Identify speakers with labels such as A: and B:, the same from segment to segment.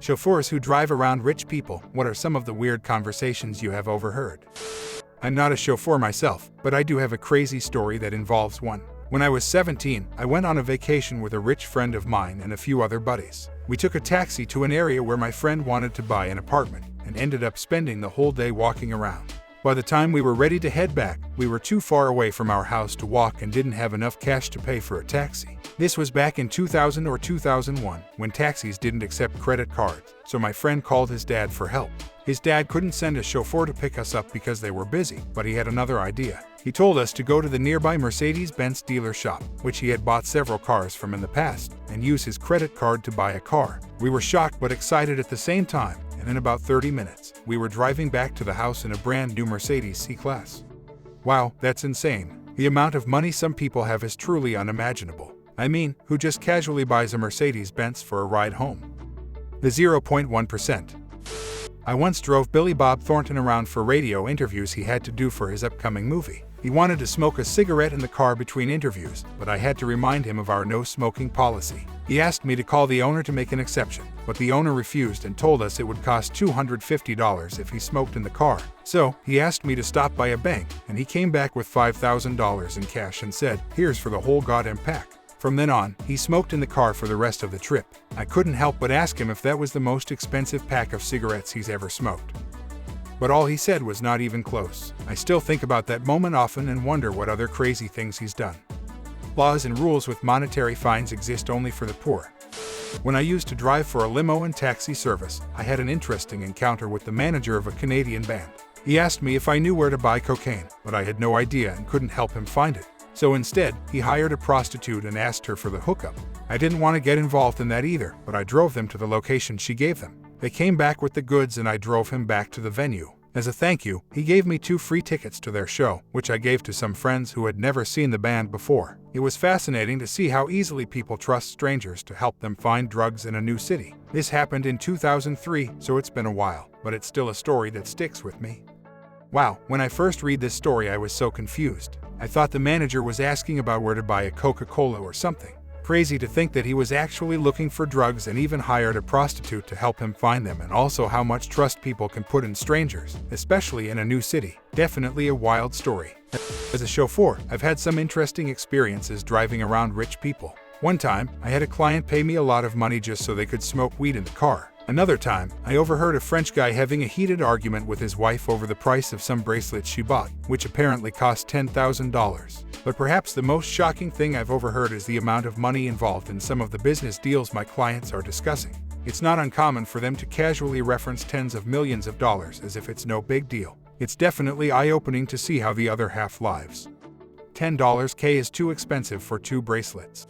A: Chauffeurs who drive around rich people, what are some of the weird conversations you have overheard? I'm not a chauffeur myself, but I do have a crazy story that involves one. When I was 17, I went on a vacation with a rich friend of mine and a few other buddies. We took a taxi to an area where my friend wanted to buy an apartment and ended up spending the whole day walking around. By the time we were ready to head back, we were too far away from our house to walk and didn't have enough cash to pay for a taxi. This was back in 2000 or 2001, when taxis didn't accept credit cards, so my friend called his dad for help. His dad couldn't send a chauffeur to pick us up because they were busy, but he had another idea. He told us to go to the nearby Mercedes-Benz dealer shop, which he had bought several cars from in the past, and use his credit card to buy a car. We were shocked but excited at the same time, and in about 30 minutes, we were driving back to the house in a brand new Mercedes C-Class. Wow, that's insane. The amount of money some people have is truly unimaginable. I mean, who just casually buys a Mercedes-Benz for a ride home? The 0.1%. I once drove Billy Bob Thornton around for radio interviews he had to do for his upcoming movie. He wanted to smoke a cigarette in the car between interviews, but I had to remind him of our no-smoking policy. He asked me to call the owner to make an exception, but the owner refused and told us it would cost $250 if he smoked in the car. So, he asked me to stop by a bank, and he came back with $5,000 in cash and said, "Here's for the whole goddamn pack." From then on, he smoked in the car for the rest of the trip. I couldn't help but ask him if that was the most expensive pack of cigarettes he's ever smoked. But all he said was not even close. I still think about that moment often and wonder what other crazy things he's done. Laws and rules with monetary fines exist only for the poor. When I used to drive for a limo and taxi service, I had an interesting encounter with the manager of a Canadian band. He asked me if I knew where to buy cocaine, but I had no idea and couldn't help him find it. So instead, he hired a prostitute and asked her for the hookup. I didn't want to get involved in that either, but I drove them to the location she gave them. They came back with the goods and I drove him back to the venue. As a thank you, he gave me 2 free tickets to their show, which I gave to some friends who had never seen the band before. It was fascinating to see how easily people trust strangers to help them find drugs in a new city. This happened in 2003, so it's been a while, but it's still a story that sticks with me. Wow, when I first read this story I was so confused. I thought the manager was asking about where to buy a Coca-Cola or something. Crazy to think that he was actually looking for drugs and even hired a prostitute to help him find them, and also how much trust people can put in strangers, especially in a new city. Definitely a wild story. As a chauffeur, I've had some interesting experiences driving around rich people. One time, I had a client pay me a lot of money just so they could smoke weed in the car. Another time, I overheard a French guy having a heated argument with his wife over the price of some bracelets she bought, which apparently cost $10,000. But perhaps the most shocking thing I've overheard is the amount of money involved in some of the business deals my clients are discussing. It's not uncommon for them to casually reference tens of millions of dollars as if it's no big deal. It's definitely eye-opening to see how the other half lives. $10K is too expensive for 2 bracelets.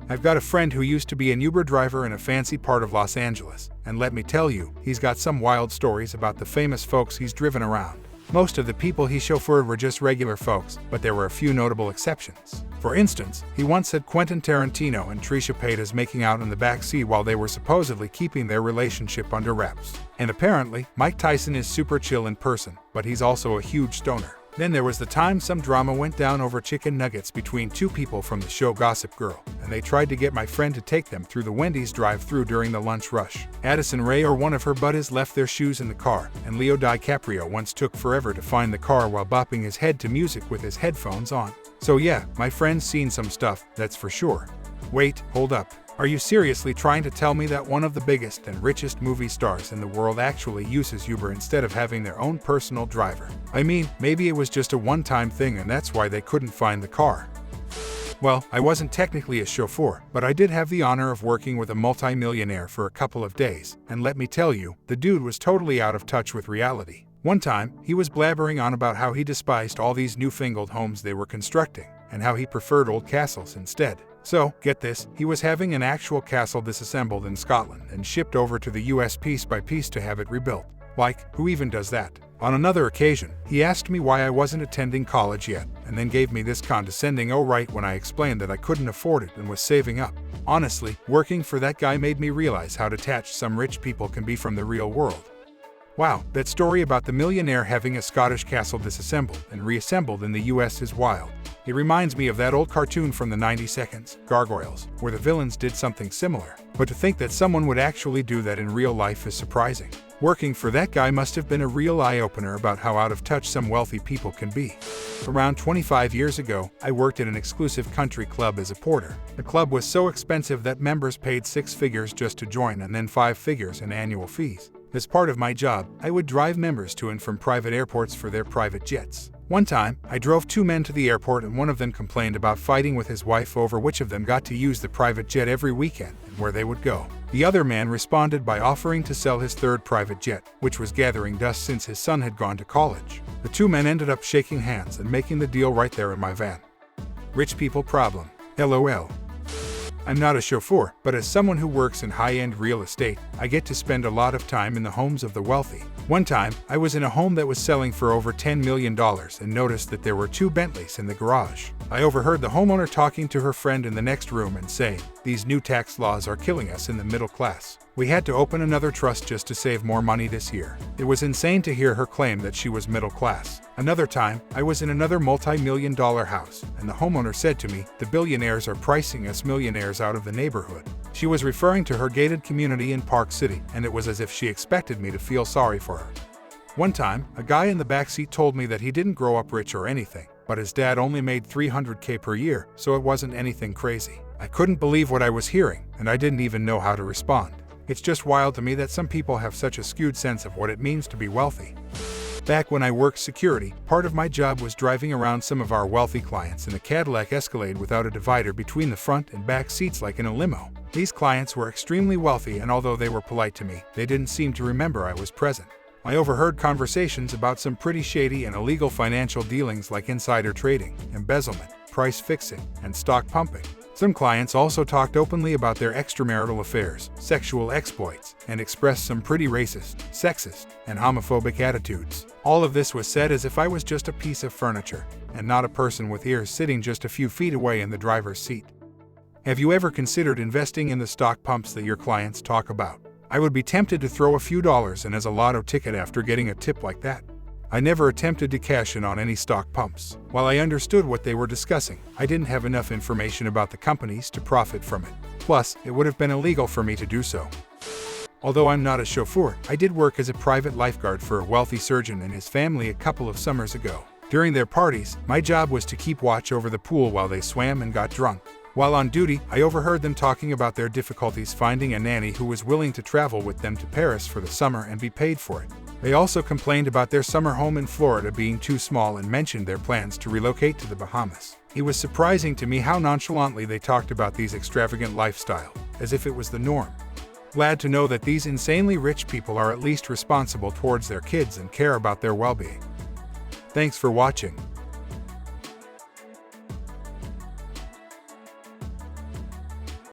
A: I've got a friend who used to be an Uber driver in a fancy part of Los Angeles, and let me tell you, he's got some wild stories about the famous folks he's driven around. Most of the people he chauffeured were just regular folks, but there were a few notable exceptions. For instance, he once had Quentin Tarantino and Trisha Paytas making out in the back seat while they were supposedly keeping their relationship under wraps. And apparently, Mike Tyson is super chill in person, but he's also a huge stoner. Then there was the time some drama went down over chicken nuggets between 2 people from the show Gossip Girl, and they tried to get my friend to take them through the Wendy's drive-thru during the lunch rush. Addison Rae or one of her buddies left their shoes in the car, and Leo DiCaprio once took forever to find the car while bopping his head to music with his headphones on. So yeah, my friend's seen some stuff, that's for sure. Wait, hold up. Are you seriously trying to tell me that one of the biggest and richest movie stars in the world actually uses Uber instead of having their own personal driver? I mean, maybe it was just a one-time thing and that's why they couldn't find the car. Well, I wasn't technically a chauffeur, but I did have the honor of working with a multi-millionaire for a couple of days, and let me tell you, the dude was totally out of touch with reality. One time, he was blabbering on about how he despised all these newfangled homes they were constructing, and how he preferred old castles instead. So, get this, he was having an actual castle disassembled in Scotland and shipped over to the US piece by piece to have it rebuilt. Like, who even does that? On another occasion, he asked me why I wasn't attending college yet, and then gave me this condescending "oh right" when I explained that I couldn't afford it and was saving up. Honestly, working for that guy made me realize how detached some rich people can be from the real world. Wow, that story about the millionaire having a Scottish castle disassembled and reassembled in the US is wild. It reminds me of that old cartoon from the 90 seconds, Gargoyles, where the villains did something similar. But to think that someone would actually do that in real life is surprising. Working for that guy must have been a real eye-opener about how out of touch some wealthy people can be. Around 25 years ago, I worked at an exclusive country club as a porter. The club was so expensive that members paid 6 figures just to join and then 5 figures in annual fees. As part of my job, I would drive members to and from private airports for their private jets. One time, I drove 2 men to the airport and one of them complained about fighting with his wife over which of them got to use the private jet every weekend and where they would go. The other man responded by offering to sell his 3rd private jet, which was gathering dust since his son had gone to college. The 2 men ended up shaking hands and making the deal right there in my van. Rich people problem. LOL. I'm not a chauffeur, but as someone who works in high-end real estate, I get to spend a lot of time in the homes of the wealthy. One time, I was in a home that was selling for over $10 million and noticed that there were 2 Bentleys in the garage. I overheard the homeowner talking to her friend in the next room and saying, "These new tax laws are killing us in the middle class. We had to open another trust just to save more money this year." It was insane to hear her claim that she was middle class. Another time, I was in another multi-million-dollar house, and the homeowner said to me, "The billionaires are pricing us millionaires out of the neighborhood." She was referring to her gated community in Park City, and it was as if she expected me to feel sorry for her. One time, a guy in the backseat told me that he didn't grow up rich or anything, but his dad only made $300K per year, so it wasn't anything crazy. I couldn't believe what I was hearing, and I didn't even know how to respond. It's just wild to me that some people have such a skewed sense of what it means to be wealthy. Back when I worked security, part of my job was driving around some of our wealthy clients in a Cadillac Escalade without a divider between the front and back seats like in a limo. These clients were extremely wealthy, and although they were polite to me, they didn't seem to remember I was present. I overheard conversations about some pretty shady and illegal financial dealings like insider trading, embezzlement, price fixing, and stock pumping. Some clients also talked openly about their extramarital affairs, sexual exploits, and expressed some pretty racist, sexist, and homophobic attitudes. All of this was said as if I was just a piece of furniture, and not a person with ears sitting just a few feet away in the driver's seat. Have you ever considered investing in the stock pumps that your clients talk about? I would be tempted to throw a few dollars in as a lotto ticket after getting a tip like that. I never attempted to cash in on any stock pumps. While I understood what they were discussing, I didn't have enough information about the companies to profit from it. Plus, it would have been illegal for me to do so. Although I'm not a chauffeur, I did work as a private lifeguard for a wealthy surgeon and his family a couple of summers ago. During their parties, my job was to keep watch over the pool while they swam and got drunk. While on duty, I overheard them talking about their difficulties finding a nanny who was willing to travel with them to Paris for the summer and be paid for it. They also complained about their summer home in Florida being too small and mentioned their plans to relocate to the Bahamas. It was surprising to me how nonchalantly they talked about these extravagant lifestyle, as if it was the norm. Glad to know that these insanely rich people are at least responsible towards their kids and care about their well-being. Thanks for watching.